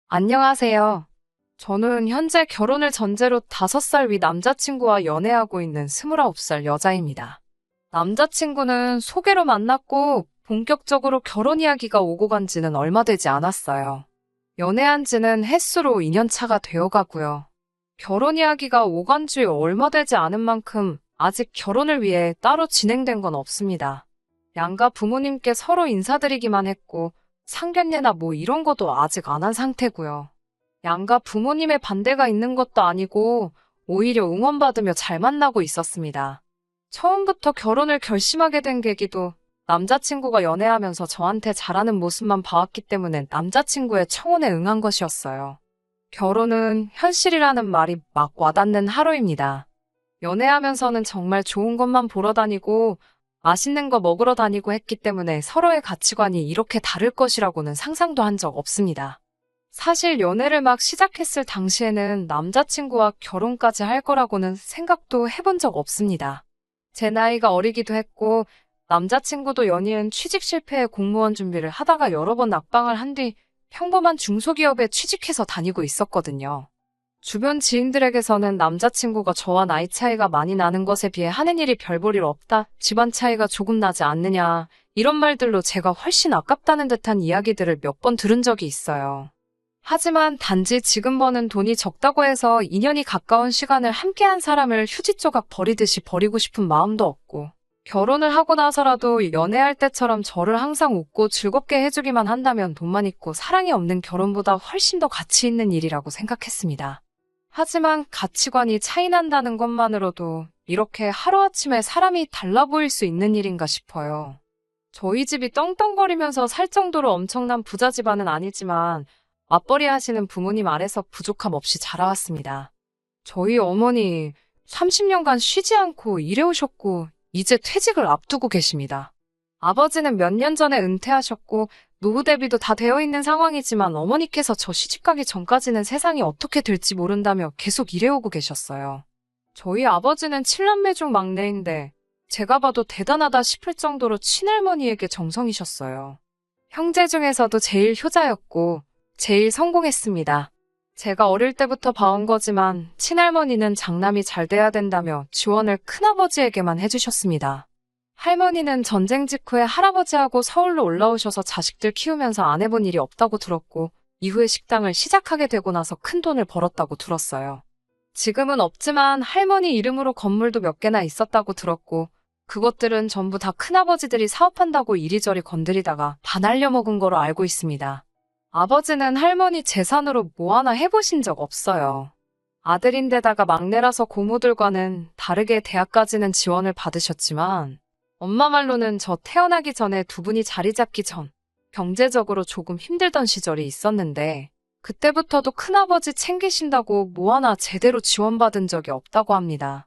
안녕하세요. 저는 현재 결혼을 전제로 5살 위 남자친구와 연애하고 있는 29살 여자입니다. 남자친구는 소개로 만났고 본격적으로 결혼 이야기가 오고 간 지는 얼마 되지 않았어요. 연애한 지는 햇수로 2년 차가 되어 가고요. 결혼 이야기가 오간 지 얼마 되지 않은 만큼 아직 결혼을 위해 따로 진행된 건 없습니다. 양가 부모님께 서로 인사드리기만 했고 상견례나 뭐 이런 것도 아직 안 한 상태고요. 양가 부모님의 반대가 있는 것도 아니고 오히려 응원받으며 잘 만나고 있었습니다. 처음부터 결혼을 결심하게 된 계기도 남자친구가 연애하면서 저한테 잘하는 모습만 봐왔기 때문에 남자친구의 청혼에 응한 것이었어요. 결혼은 현실이라는 말이 막 와닿는 하루입니다. 연애하면서는 정말 좋은 것만 보러 다니고 맛있는 거 먹으러 다니고 했기 때문에 서로의 가치관이 이렇게 다를 것이라고는 상상도 한 적 없습니다. 사실 연애를 막 시작했을 당시에는 남자친구와 결혼까지 할 거라고는 생각도 해본 적 없습니다. 제 나이가 어리기도 했고 남자친구도 연이은 취직 실패에 공무원 준비를 하다가 여러 번 낙방을 한 뒤 평범한 중소기업에 취직해서 다니고 있었거든요. 주변 지인들에게서는 남자친구가 저와 나이 차이가 많이 나는 것에 비해 하는 일이 별 볼 일 없다, 집안 차이가 조금 나지 않느냐, 이런 말들로 제가 훨씬 아깝다는 듯한 이야기들을 몇 번 들은 적이 있어요. 하지만 단지 지금 버는 돈이 적다고 해서 2년이 가까운 시간을 함께한 사람을 휴지 조각 버리듯이 버리고 싶은 마음도 없고, 결혼을 하고 나서라도 연애할 때처럼 저를 항상 웃고 즐겁게 해주기만 한다면 돈만 있고 사랑이 없는 결혼보다 훨씬 더 가치 있는 일이라고 생각했습니다. 하지만 가치관이 차이 난다는 것만으로도 이렇게 하루아침에 사람이 달라 보일 수 있는 일인가 싶어요. 저희 집이 떵떵거리면서 살 정도로 엄청난 부자 집안은 아니지만 맞벌이 하시는 부모님 아래서 부족함 없이 자라왔습니다. 저희 어머니 30년간 쉬지 않고 일해오셨고 이제 퇴직을 앞두고 계십니다. 아버지는 몇 년 전에 은퇴하셨고 노후 대비도 다 되어 있는 상황이지만 어머니께서 저 시집가기 전까지는 세상이 어떻게 될지 모른다며 계속 일해오고 계셨어요. 저희 아버지는 7남매 중 막내인데 제가 봐도 대단하다 싶을 정도로 친할머니에게 정성이셨어요. 형제 중에서도 제일 효자였고 제일 성공했습니다. 제가 어릴 때부터 봐온 거지만 친할머니는 장남이 잘 돼야 된다며 지원을 큰아버지에게만 해주셨습니다. 할머니는 전쟁 직후에 할아버지하고 서울로 올라오셔서 자식들 키우면서 안 해본 일이 없다고 들었고 이후에 식당을 시작하게 되고 나서 큰 돈을 벌었다고 들었어요. 지금은 없지만 할머니 이름으로 건물도 몇 개나 있었다고 들었고 그것들은 전부 다 큰아버지들이 사업한다고 이리저리 건드리다가 다 날려먹은 거로 알고 있습니다. 아버지는 할머니 재산으로 뭐 하나 해보신 적 없어요. 아들인데다가 막내라서 고모들과는 다르게 대학까지는 지원을 받으셨지만 엄마 말로는 저 태어나기 전에 두 분이 자리 잡기 전 경제적으로 조금 힘들던 시절이 있었는데 그때부터도 큰아버지 챙기신다고 뭐 하나 제대로 지원받은 적이 없다고 합니다.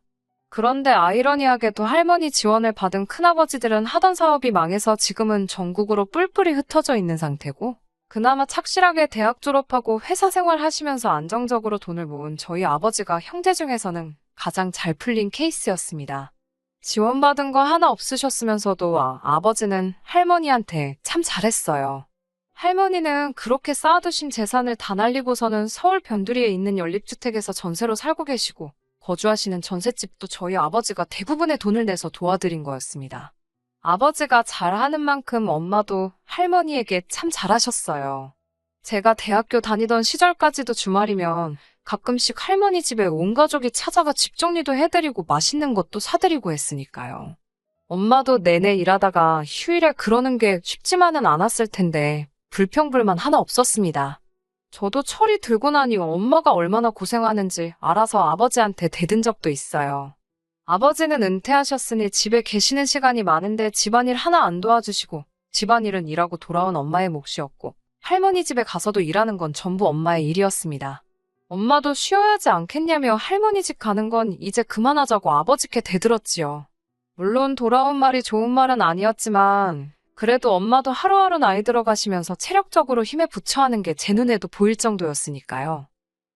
그런데 아이러니하게도 할머니 지원을 받은 큰아버지들은 하던 사업이 망해서 지금은 전국으로 뿔뿔이 흩어져 있는 상태고 그나마 착실하게 대학 졸업하고 회사 생활 하시면서 안정적으로 돈을 모은 저희 아버지가 형제 중에서는 가장 잘 풀린 케이스였습니다. 지원받은 거 하나 없으셨으면서도 아버지는 할머니한테 참 잘했어요. 할머니는 그렇게 쌓아두신 재산을 다 날리고서는 서울 변두리에 있는 연립주택에서 전세로 살고 계시고 거주하시는 전셋집도 저희 아버지가 대부분의 돈을 내서 도와드린 거였습니다. 아버지가 잘하는 만큼 엄마도 할머니에게 참 잘하셨어요. 제가 대학교 다니던 시절까지도 주말이면 가끔씩 할머니 집에 온 가족이 찾아가 집 정리도 해드리고 맛있는 것도 사드리고 했으니까요. 엄마도 내내 일하다가 휴일에 그러는 게 쉽지만은 않았을 텐데 불평불만 하나 없었습니다. 저도 철이 들고 나니 엄마가 얼마나 고생하는지 알아서 아버지한테 대든 적도 있어요. 아버지는 은퇴하셨으니 집에 계시는 시간이 많은데 집안일 하나 안 도와주시고 집안일은 일하고 돌아온 엄마의 몫이었고 할머니 집에 가서도 일하는 건 전부 엄마의 일이었습니다. 엄마도 쉬어야 하지 않겠냐며 할머니 집 가는 건 이제 그만하자고 아버지께 대들었지요. 물론 돌아온 말이 좋은 말은 아니었지만 그래도 엄마도 하루하루 나이 들어가시면서 체력적으로 힘에 부처하는 게 제 눈에도 보일 정도였으니까요.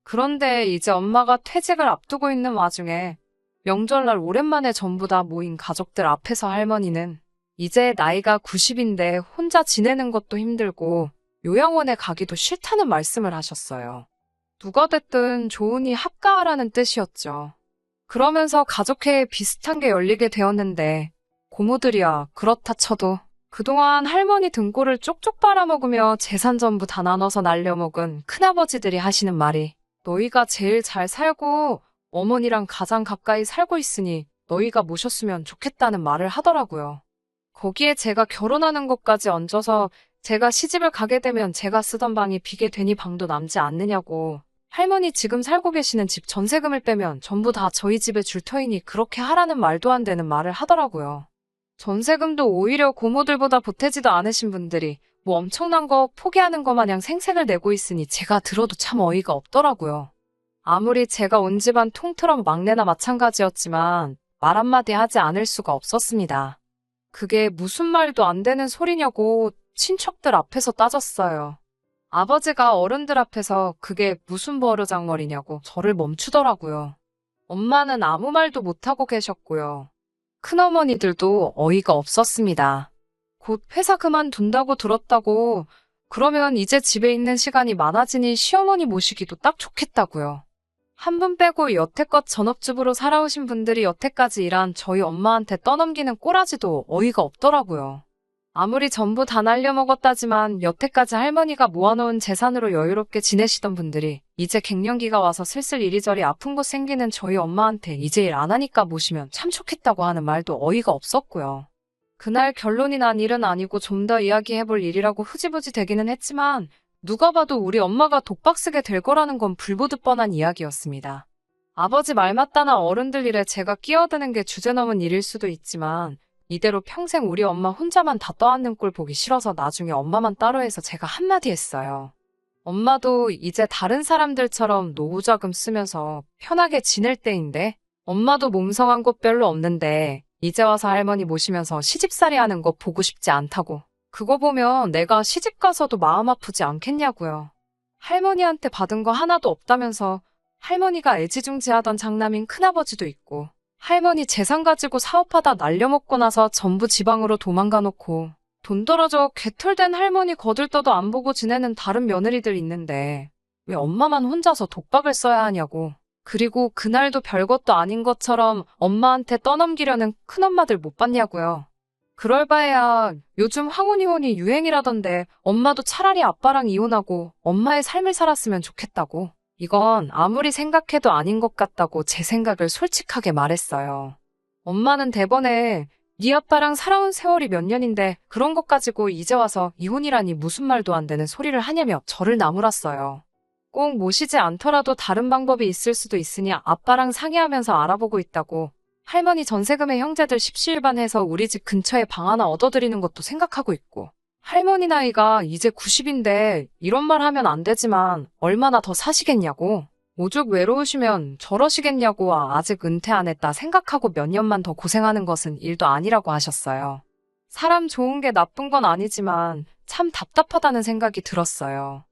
그런데 이제 엄마가 퇴직을 앞두고 있는 와중에 명절날 오랜만에 전부 다 모인 가족들 앞에서 할머니는 이제 나이가 90인데 혼자 지내는 것도 힘들고 요양원에 가기도 싫다는 말씀을 하셨어요. 누가 됐든 좋으니 합가하라는 뜻이었죠. 그러면서 가족회의 비슷한 게 열리게 되었는데 고모들이야 그렇다 쳐도 그동안 할머니 등골을 쪽쪽 빨아먹으며 재산 전부 다 나눠서 날려먹은 큰아버지들이 하시는 말이 너희가 제일 잘 살고 어머니랑 가장 가까이 살고 있으니 너희가 모셨으면 좋겠다는 말을 하더라고요. 거기에 제가 결혼하는 것까지 얹어서 제가 시집을 가게 되면 제가 쓰던 방이 비게 되니 방도 남지 않느냐고 할머니 지금 살고 계시는 집 전세금을 빼면 전부 다 저희 집에 줄 터이니 그렇게 하라는 말도 안 되는 말을 하더라고요. 전세금도 오히려 고모들보다 보태지도 않으신 분들이 뭐 엄청난 거 포기하는 거 마냥 생색을 내고 있으니 제가 들어도 참 어이가 없더라고요. 아무리 제가 온 집안 통틀어 막내나 마찬가지였지만 말 한마디 하지 않을 수가 없었습니다. 그게 무슨 말도 안 되는 소리냐고 친척들 앞에서 따졌어요. 아버지가 어른들 앞에서 그게 무슨 버르장머리냐고 저를 멈추더라고요. 엄마는 아무 말도 못하고 계셨고요. 큰어머니들도 어이가 없었습니다. 곧 회사 그만둔다고 들었다고 그러면 이제 집에 있는 시간이 많아지니 시어머니 모시기도 딱 좋겠다고요. 한 분 빼고 여태껏 전업주부로 살아오신 분들이 여태까지 일한 저희 엄마한테 떠넘기는 꼬라지도 어이가 없더라고요. 아무리 전부 다 날려먹었다지만 여태까지 할머니가 모아놓은 재산으로 여유롭게 지내시던 분들이 이제 갱년기가 와서 슬슬 이리저리 아픈 곳 생기는 저희 엄마한테 이제 일 안 하니까 모시면 참 좋겠다고 하는 말도 어이가 없었고요. 그날 결론이 난 일은 아니고 좀 더 이야기해볼 일이라고 흐지부지 되기는 했지만 누가 봐도 우리 엄마가 독박 쓰게 될 거라는 건 불보듯 뻔한 이야기였습니다. 아버지 말 맞다나 어른들 일에 제가 끼어드는 게 주제넘은 일일 수도 있지만 이대로 평생 우리 엄마 혼자만 다 떠안는 꼴 보기 싫어서 나중에 엄마만 따로 해서 제가 한마디 했어요. 엄마도 이제 다른 사람들처럼 노후자금 쓰면서 편하게 지낼 때인데 엄마도 몸성한 곳 별로 없는데 이제 와서 할머니 모시면서 시집살이 하는 거 보고 싶지 않다고. 그거 보면 내가 시집 가서도 마음 아프지 않겠냐고요. 할머니한테 받은 거 하나도 없다면서 할머니가 애지중지하던 장남인 큰아버지도 있고 할머니 재산 가지고 사업하다 날려먹고 나서 전부 지방으로 도망가 놓고 돈 떨어져 개털된 할머니 거들떠도 안 보고 지내는 다른 며느리들 있는데 왜 엄마만 혼자서 독박을 써야 하냐고. 그리고 그날도 별것도 아닌 것처럼 엄마한테 떠넘기려는 큰엄마들 못 봤냐고요. 그럴 바에야 요즘 황혼이혼이 유행이라던데 엄마도 차라리 아빠랑 이혼하고 엄마의 삶을 살았으면 좋겠다고. 이건 아무리 생각해도 아닌 것 같다고 제 생각을 솔직하게 말했어요. 엄마는 대번에 네 아빠랑 살아온 세월이 몇 년인데 그런 것 가지고 이제 와서 이혼이라니 무슨 말도 안 되는 소리를 하냐며 저를 나무랐어요. 꼭 모시지 않더라도 다른 방법이 있을 수도 있으니 아빠랑 상의하면서 알아보고 있다고. 할머니 전세금에 형제들 십시일반해서 우리 집 근처에 방 하나 얻어드리는 것도 생각하고 있고. 할머니 나이가 이제 90인데 이런 말 하면 안 되지만 얼마나 더 사시겠냐고. 오죽 외로우시면 저러시겠냐고. 아직 은퇴 안 했다 생각하고 몇 년만 더 고생하는 것은 일도 아니라고 하셨어요. 사람 좋은 게 나쁜 건 아니지만 참 답답하다는 생각이 들었어요.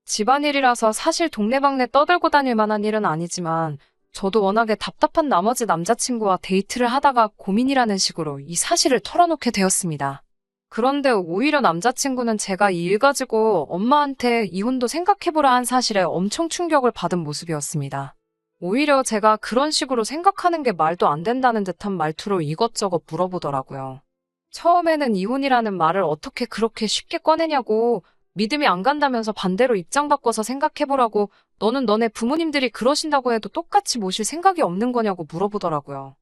집안일이라서 사실 동네방네 떠들고 다닐 만한 일은 아니지만 저도 워낙에 답답한 나머지 남자친구와 데이트를 하다가 고민이라는 식으로 이 사실을 털어놓게 되었습니다. 그런데 오히려 남자친구는 제가 이 일 가지고 엄마한테 이혼도 생각해보라 한 사실에 엄청 충격을 받은 모습이었습니다. 오히려 제가 그런 식으로 생각하는 게 말도 안 된다는 듯한 말투로 이것저것 물어보더라고요. 처음에는 이혼이라는 말을 어떻게 그렇게 쉽게 꺼내냐고 믿음이 안 간다면서 반대로 입장 바꿔서 생각해보라고 너는 너네 부모님들이 그러신다고 해도 똑같이 모실 생각이 없는 거냐고 물어보더라고요.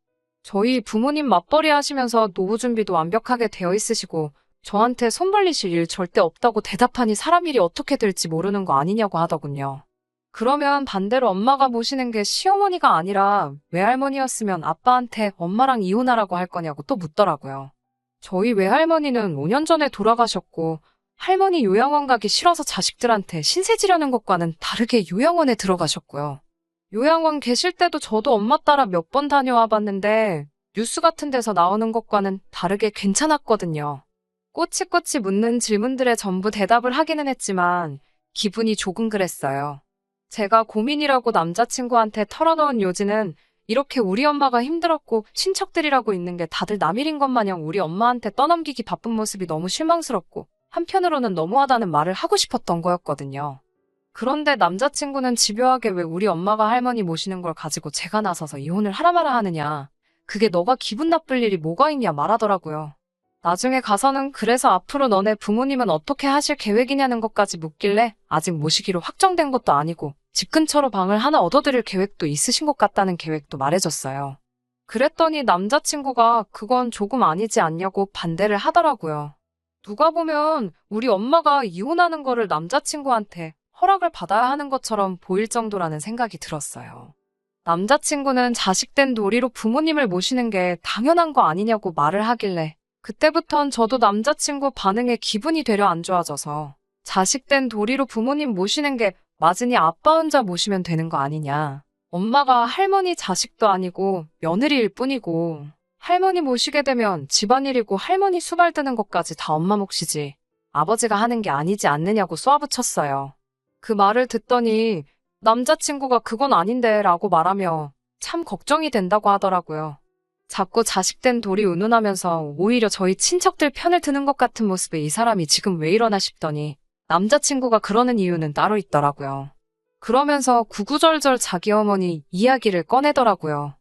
저희 부모님 맞벌이 하시면서 노후 준비도 완벽하게 되어 있으시고 저한테 손 벌리실 일 절대 없다고 대답하니 사람 일이 어떻게 될지 모르는 거 아니냐고 하더군요. 그러면 반대로 엄마가 모시는 게 시어머니가 아니라 외할머니였으면 아빠한테 엄마랑 이혼하라고 할 거냐고 또 묻더라고요. 저희 외할머니는 5년 전에 돌아가셨고 할머니 요양원 가기 싫어서 자식들한테 신세 지려는 것과는 다르게 요양원에 들어가셨고요. 요양원 계실 때도 저도 엄마 따라 몇 번 다녀와 봤는데 뉴스 같은 데서 나오는 것과는 다르게 괜찮았거든요. 꼬치꼬치 묻는 질문들에 전부 대답을 하기는 했지만 기분이 조금 그랬어요. 제가 고민이라고 남자친구한테 털어놓은 요지는 이렇게 우리 엄마가 힘들었고 친척들이라고 있는 게 다들 남일인 것 마냥 우리 엄마한테 떠넘기기 바쁜 모습이 너무 실망스럽고 한편으로는 너무하다는 말을 하고 싶었던 거였거든요. 그런데 남자친구는 집요하게 왜 우리 엄마가 할머니 모시는 걸 가지고 제가 나서서 이혼을 하라 마라 하느냐. 그게 너가 기분 나쁠 일이 뭐가 있냐 말하더라고요. 나중에 가서는 그래서 앞으로 너네 부모님은 어떻게 하실 계획이냐는 것까지 묻길래 아직 모시기로 확정된 것도 아니고 집 근처로 방을 하나 얻어드릴 계획도 있으신 것 같다는 계획도 말해줬어요. 그랬더니 남자친구가 그건 조금 아니지 않냐고 반대를 하더라고요. 누가 보면 우리 엄마가 이혼하는 거를 남자친구한테 허락을 받아야 하는 것처럼 보일 정도라는 생각이 들었어요. 남자친구는 자식된 도리로 부모님을 모시는 게 당연한 거 아니냐고 말을 하길래 그때부턴 저도 남자친구 반응에 기분이 되려 안 좋아져서 자식된 도리로 부모님 모시는 게 맞으니 아빠 혼자 모시면 되는 거 아니냐. 엄마가 할머니 자식도 아니고 며느리일 뿐이고 할머니 모시게 되면 집안일이고 할머니 수발 드는 것까지 다 엄마 몫이지 아버지가 하는 게 아니지 않느냐고 쏘아붙였어요. 그 말을 듣더니 남자친구가 그건 아닌데 라고 말하며 참 걱정이 된다고 하더라고요. 자꾸 자식된 도리 운운하면서 오히려 저희 친척들 편을 드는 것 같은 모습에 이 사람이 지금 왜 이러나 싶더니 남자친구가 그러는 이유는 따로 있더라고요. 그러면서 구구절절 자기 어머니 이야기를 꺼내더라고요.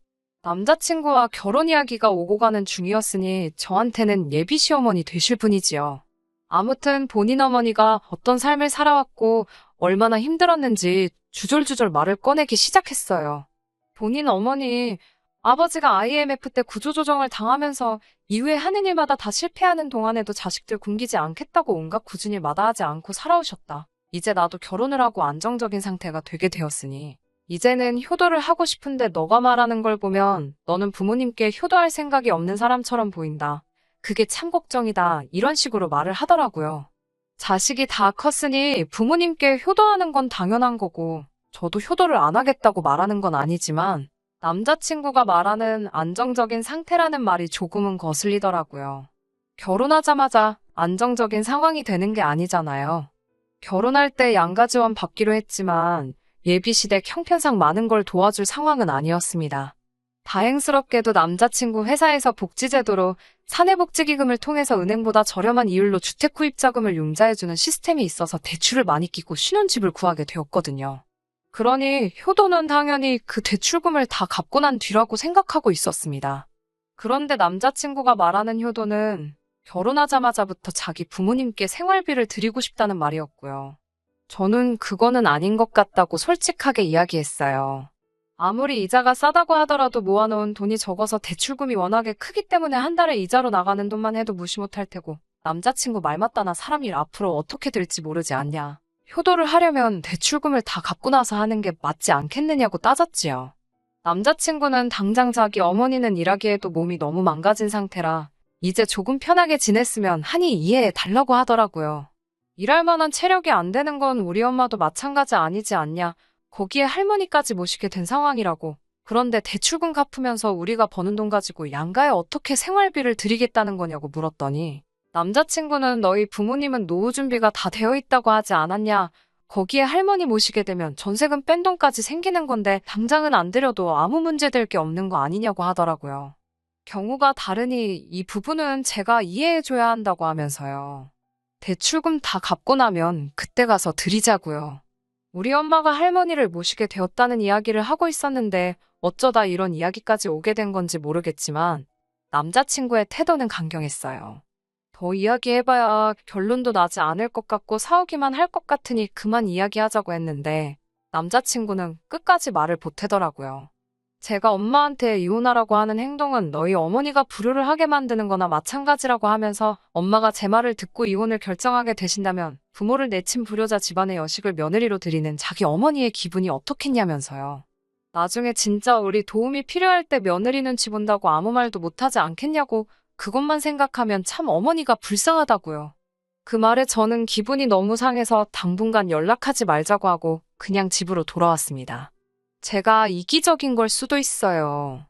남자친구와 결혼 이야기가 오고 가는 중이었으니 저한테는 예비 시어머니 되실 분이지요. 아무튼 본인 어머니가 어떤 삶을 살아왔고 얼마나 힘들었는지 주절주절 말을 꺼내기 시작했어요. 본인 어머니, 아버지가 IMF 때 구조조정을 당하면서 이후에 하는 일마다 다 실패하는 동안에도 자식들 굶기지 않겠다고 온갖 굳은 일 마다하지 않고 살아오셨다. 이제 나도 결혼을 하고 안정적인 상태가 되게 되었으니 이제는 효도를 하고 싶은데 너가 말하는 걸 보면 너는 부모님께 효도할 생각이 없는 사람처럼 보인다. 그게 참 걱정이다. 이런 식으로 말을 하더라고요. 자식이 다 컸으니 부모님께 효도하는 건 당연한 거고 저도 효도를 안 하겠다고 말하는 건 아니지만 남자친구가 말하는 안정적인 상태라는 말이 조금은 거슬리더라고요. 결혼하자마자 안정적인 상황이 되는 게 아니잖아요. 결혼할 때 양가지원 받기로 했지만 예비시댁 형편상 많은 걸 도와줄 상황은 아니었습니다. 다행스럽게도 남자친구 회사에서 복지제도로 사내복지기금을 통해서 은행보다 저렴한 이율로 주택 구입자금을 융자해주는 시스템이 있어서 대출을 많이 끼고 신혼집을 구하게 되었거든요. 그러니 효도는 당연히 그 대출금을 다 갚고 난 뒤라고 생각하고 있었습니다. 그런데 남자친구가 말하는 효도는 결혼하자마자부터 자기 부모님께 생활비를 드리고 싶다는 말이었고요. 저는 그거는 아닌 것 같다고 솔직하게 이야기했어요. 아무리 이자가 싸다고 하더라도 모아놓은 돈이 적어서 대출금이 워낙에 크기 때문에 한 달에 이자로 나가는 돈만 해도 무시 못할 테고 남자친구 말 맞다나 사람 일 앞으로 어떻게 될지 모르지 않냐. 효도를 하려면 대출금을 다 갚고 나서 하는 게 맞지 않겠느냐고 따졌지요. 남자친구는 당장 자기 어머니는 일하기에도 몸이 너무 망가진 상태라 이제 조금 편하게 지냈으면 하니 이해해 달라고 하더라고요. 일할 만한 체력이 안 되는 건 우리 엄마도 마찬가지 아니지 않냐. 거기에 할머니까지 모시게 된 상황이라고. 그런데 대출금 갚으면서 우리가 버는 돈 가지고 양가에 어떻게 생활비를 드리겠다는 거냐고 물었더니 남자친구는 너희 부모님은 노후 준비가 다 되어 있다고 하지 않았냐. 거기에 할머니 모시게 되면 전세금 뺀 돈까지 생기는 건데 당장은 안 드려도 아무 문제될 게 없는 거 아니냐고 하더라고요. 경우가 다르니 이 부분은 제가 이해해줘야 한다고 하면서요. 대출금 다 갚고 나면 그때 가서 드리자고요. 우리 엄마가 할머니를 모시게 되었다는 이야기를 하고 있었는데 어쩌다 이런 이야기까지 오게 된 건지 모르겠지만 남자친구의 태도는 강경했어요. 더 이야기해봐야 결론도 나지 않을 것 같고 싸우기만 할 것 같으니 그만 이야기하자고 했는데 남자친구는 끝까지 말을 보태더라고요. 제가 엄마한테 이혼하라고 하는 행동은 너희 어머니가 불효를 하게 만드는 거나 마찬가지라고 하면서 엄마가 제 말을 듣고 이혼을 결정하게 되신다면 부모를 내친 불효자 집안의 여식을 며느리로 드리는 자기 어머니의 기분이 어떻겠냐면서요. 나중에 진짜 우리 도움이 필요할 때 며느리 눈치 본다고 아무 말도 못하지 않겠냐고 그것만 생각하면 참 어머니가 불쌍하다고요. 그 말에 저는 기분이 너무 상해서 당분간 연락하지 말자고 하고 그냥 집으로 돌아왔습니다. 제가 이기적인 걸 수도 있어요.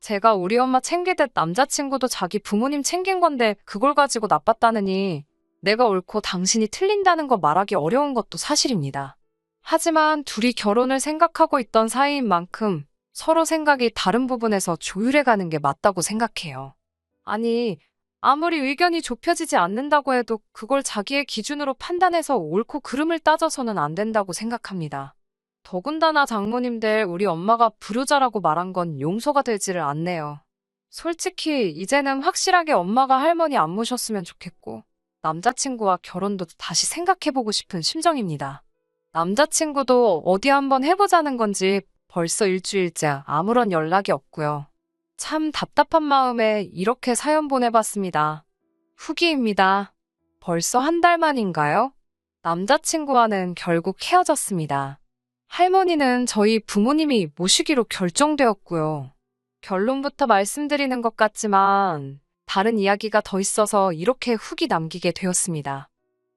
제가 우리 엄마 챙기듯 남자친구도 자기 부모님 챙긴 건데 그걸 가지고 나빴다느니 내가 옳고 당신이 틀린다는 거 말하기 어려운 것도 사실입니다. 하지만 둘이 결혼을 생각하고 있던 사이인 만큼 서로 생각이 다른 부분에서 조율해가는 게 맞다고 생각해요. 아니, 아무리 의견이 좁혀지지 않는다고 해도 그걸 자기의 기준으로 판단해서 옳고 그름을 따져서는 안 된다고 생각합니다. 더군다나 장모님들 우리 엄마가 불효자라고 말한 건 용서가 되지를 않네요. 솔직히 이제는 확실하게 엄마가 할머니 안 모셨으면 좋겠고 남자친구와 결혼도 다시 생각해보고 싶은 심정입니다. 남자친구도 어디 한번 해보자는 건지 벌써 일주일째 아무런 연락이 없고요. 참 답답한 마음에 이렇게 사연 보내봤습니다. 후기입니다. 벌써 한 달 만인가요? 남자친구와는 결국 헤어졌습니다. 할머니는 저희 부모님이 모시기로 결정되었고요. 결론부터 말씀드리는 것 같지만 다른 이야기가 더 있어서 이렇게 후기 남기게 되었습니다.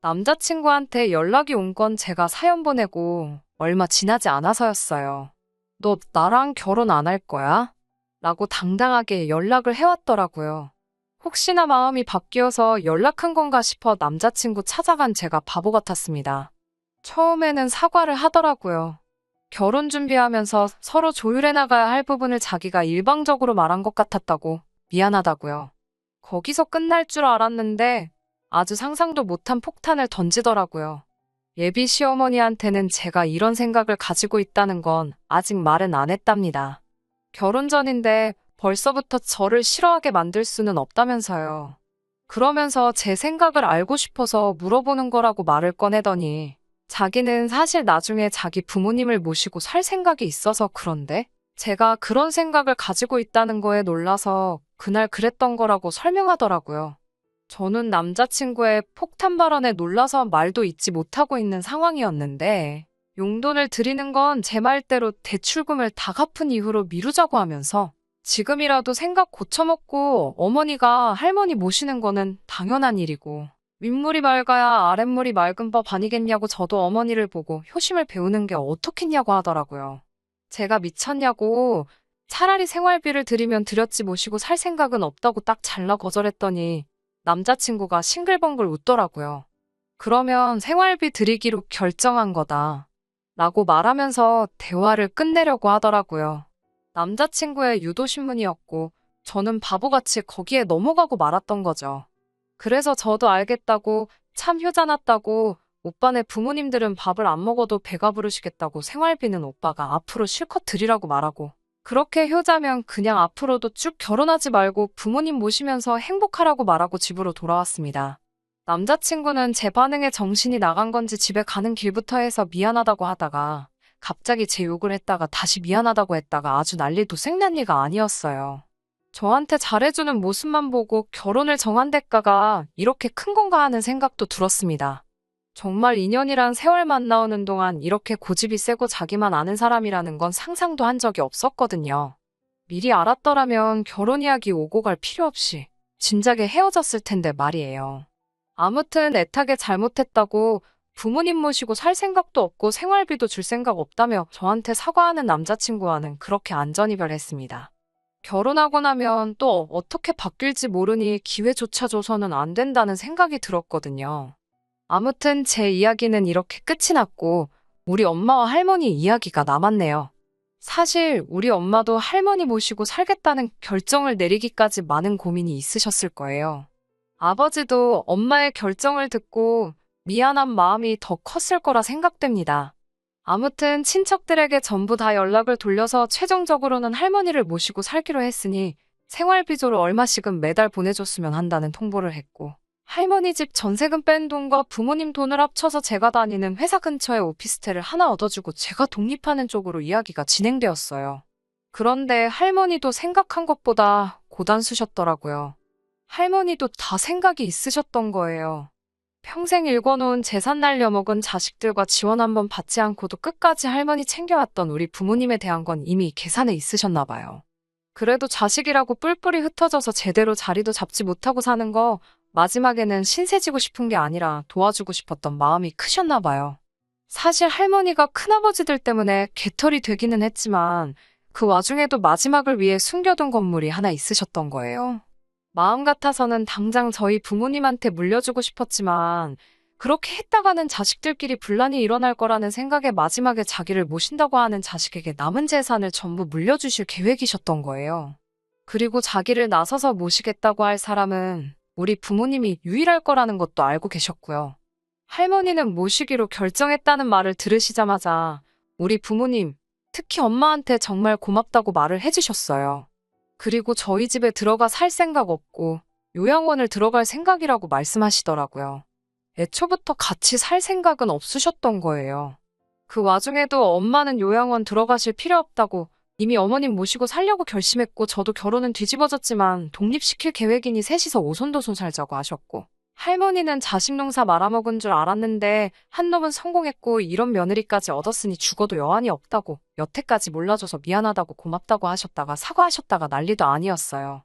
남자친구한테 연락이 온 건 제가 사연 보내고 얼마 지나지 않아서였어요. 너 나랑 결혼 안 할 거야? 라고 당당하게 연락을 해왔더라고요. 혹시나 마음이 바뀌어서 연락한 건가 싶어 남자친구 찾아간 제가 바보 같았습니다. 처음에는 사과를 하더라고요. 결혼 준비하면서 서로 조율해 나가야 할 부분을 자기가 일방적으로 말한 것 같았다고 미안하다고요. 거기서 끝날 줄 알았는데 아주 상상도 못한 폭탄을 던지더라고요. 예비 시어머니한테는 제가 이런 생각을 가지고 있다는 건 아직 말은 안 했답니다. 결혼 전인데 벌써부터 저를 싫어하게 만들 수는 없다면서요. 그러면서 제 생각을 알고 싶어서 물어보는 거라고 말을 꺼내더니 자기는 사실 나중에 자기 부모님을 모시고 살 생각이 있어서 그런데 제가 그런 생각을 가지고 있다는 거에 놀라서 그날 그랬던 거라고 설명하더라고요. 저는 남자친구의 폭탄 발언에 놀라서 말도 잇지 못하고 있는 상황이었는데 용돈을 드리는 건 제 말대로 대출금을 다 갚은 이후로 미루자고 하면서 지금이라도 생각 고쳐먹고 어머니가 할머니 모시는 거는 당연한 일이고 윗물이 맑아야 아랫물이 맑은 법 아니겠냐고 저도 어머니를 보고 효심을 배우는 게 어떻겠냐고 하더라고요. 제가 미쳤냐고 차라리 생활비를 드리면 드렸지 모시고 살 생각은 없다고 딱 잘라 거절했더니 남자친구가 싱글벙글 웃더라고요. 그러면 생활비 드리기로 결정한 거다. 라고 말하면서 대화를 끝내려고 하더라고요. 남자친구의 유도신문이었고 저는 바보같이 거기에 넘어가고 말았던 거죠. 그래서 저도 알겠다고 참 효자났다고 오빠네 부모님들은 밥을 안 먹어도 배가 부르시겠다고 생활비는 오빠가 앞으로 실컷 드리라고 말하고 그렇게 효자면 그냥 앞으로도 쭉 결혼하지 말고 부모님 모시면서 행복하라고 말하고 집으로 돌아왔습니다. 남자친구는 제 반응에 정신이 나간 건지 집에 가는 길부터 해서 미안하다고 하다가 갑자기 제 욕을 했다가 다시 미안하다고 했다가 아주 난리 도생난리가 아니었어요. 저한테 잘해주는 모습만 보고 결혼을 정한 대가가 이렇게 큰 건가 하는 생각도 들었습니다. 정말 인연이란 세월 만나오는 동안 이렇게 고집이 세고 자기만 아는 사람이라는 건 상상도 한 적이 없었거든요. 미리 알았더라면 결혼 이야기 오고 갈 필요 없이 진작에 헤어졌을 텐데 말이에요. 아무튼 애타게 잘못했다고 부모님 모시고 살 생각도 없고 생활비도 줄 생각 없다며 저한테 사과하는 남자친구와는 그렇게 안전이별했습니다. 결혼하고 나면 또 어떻게 바뀔지 모르니 기회조차 줘서는 안 된다는 생각이 들었거든요. 아무튼 제 이야기는 이렇게 끝이 났고 우리 엄마와 할머니 이야기가 남았네요. 사실 우리 엄마도 할머니 모시고 살겠다는 결정을 내리기까지 많은 고민이 있으셨을 거예요. 아버지도 엄마의 결정을 듣고 미안한 마음이 더 컸을 거라 생각됩니다. 아무튼 친척들에게 전부 다 연락을 돌려서 최종적으로는 할머니를 모시고 살기로 했으니 생활비조로 얼마씩은 매달 보내줬으면 한다는 통보를 했고 할머니 집 전세금 뺀 돈과 부모님 돈을 합쳐서 제가 다니는 회사 근처에 오피스텔을 하나 얻어주고 제가 독립하는 쪽으로 이야기가 진행되었어요. 그런데 할머니도 생각한 것보다 고단수셨더라고요. 할머니도 다 생각이 있으셨던 거예요. 평생 일궈놓은 재산 날려먹은 자식들과 지원 한번 받지 않고도 끝까지 할머니 챙겨왔던 우리 부모님에 대한 건 이미 계산에 있으셨나 봐요. 그래도 자식이라고 뿔뿔이 흩어져서 제대로 자리도 잡지 못하고 사는 거 마지막에는 신세지고 싶은 게 아니라 도와주고 싶었던 마음이 크셨나 봐요. 사실 할머니가 큰아버지들 때문에 개털이 되기는 했지만 그 와중에도 마지막을 위해 숨겨둔 건물이 하나 있으셨던 거예요. 마음 같아서는 당장 저희 부모님한테 물려주고 싶었지만 그렇게 했다가는 자식들끼리 분란이 일어날 거라는 생각에 마지막에 자기를 모신다고 하는 자식에게 남은 재산을 전부 물려주실 계획이셨던 거예요. 그리고 자기를 나서서 모시겠다고 할 사람은 우리 부모님이 유일할 거라는 것도 알고 계셨고요. 할머니는 모시기로 결정했다는 말을 들으시자마자 우리 부모님, 특히 엄마한테 정말 고맙다고 말을 해주셨어요. 그리고 저희 집에 들어가 살 생각 없고 요양원을 들어갈 생각이라고 말씀하시더라고요. 애초부터 같이 살 생각은 없으셨던 거예요. 그 와중에도 엄마는 요양원 들어가실 필요 없다고 이미 어머님 모시고 살려고 결심했고 저도 결혼은 뒤집어졌지만 독립시킬 계획이니 셋이서 오손도손 살자고 하셨고 할머니는 자식 농사 말아먹은 줄 알았는데 한 놈은 성공했고 이런 며느리까지 얻었으니 죽어도 여한이 없다고 여태까지 몰라줘서 미안하다고 고맙다고 하셨다가 사과하셨다가 난리도 아니었어요.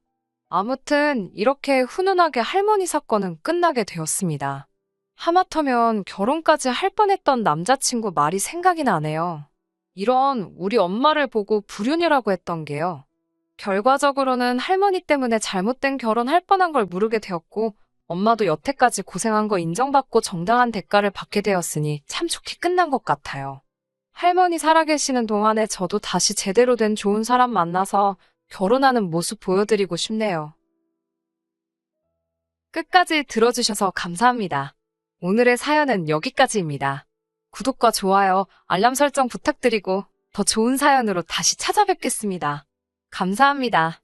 아무튼 이렇게 훈훈하게 할머니 사건은 끝나게 되었습니다. 하마터면 결혼까지 할 뻔했던 남자친구 말이 생각이 나네요. 이런 우리 엄마를 보고 불륜이라고 했던 게요. 결과적으로는 할머니 때문에 잘못된 결혼할 뻔한 걸 모르게 되었고 엄마도 여태까지 고생한 거 인정받고 정당한 대가를 받게 되었으니 참 좋게 끝난 것 같아요. 할머니 살아계시는 동안에 저도 다시 제대로 된 좋은 사람 만나서 결혼하는 모습 보여드리고 싶네요. 끝까지 들어주셔서 감사합니다. 오늘의 사연은 여기까지입니다. 구독과 좋아요, 알람 설정 부탁드리고 더 좋은 사연으로 다시 찾아뵙겠습니다. 감사합니다.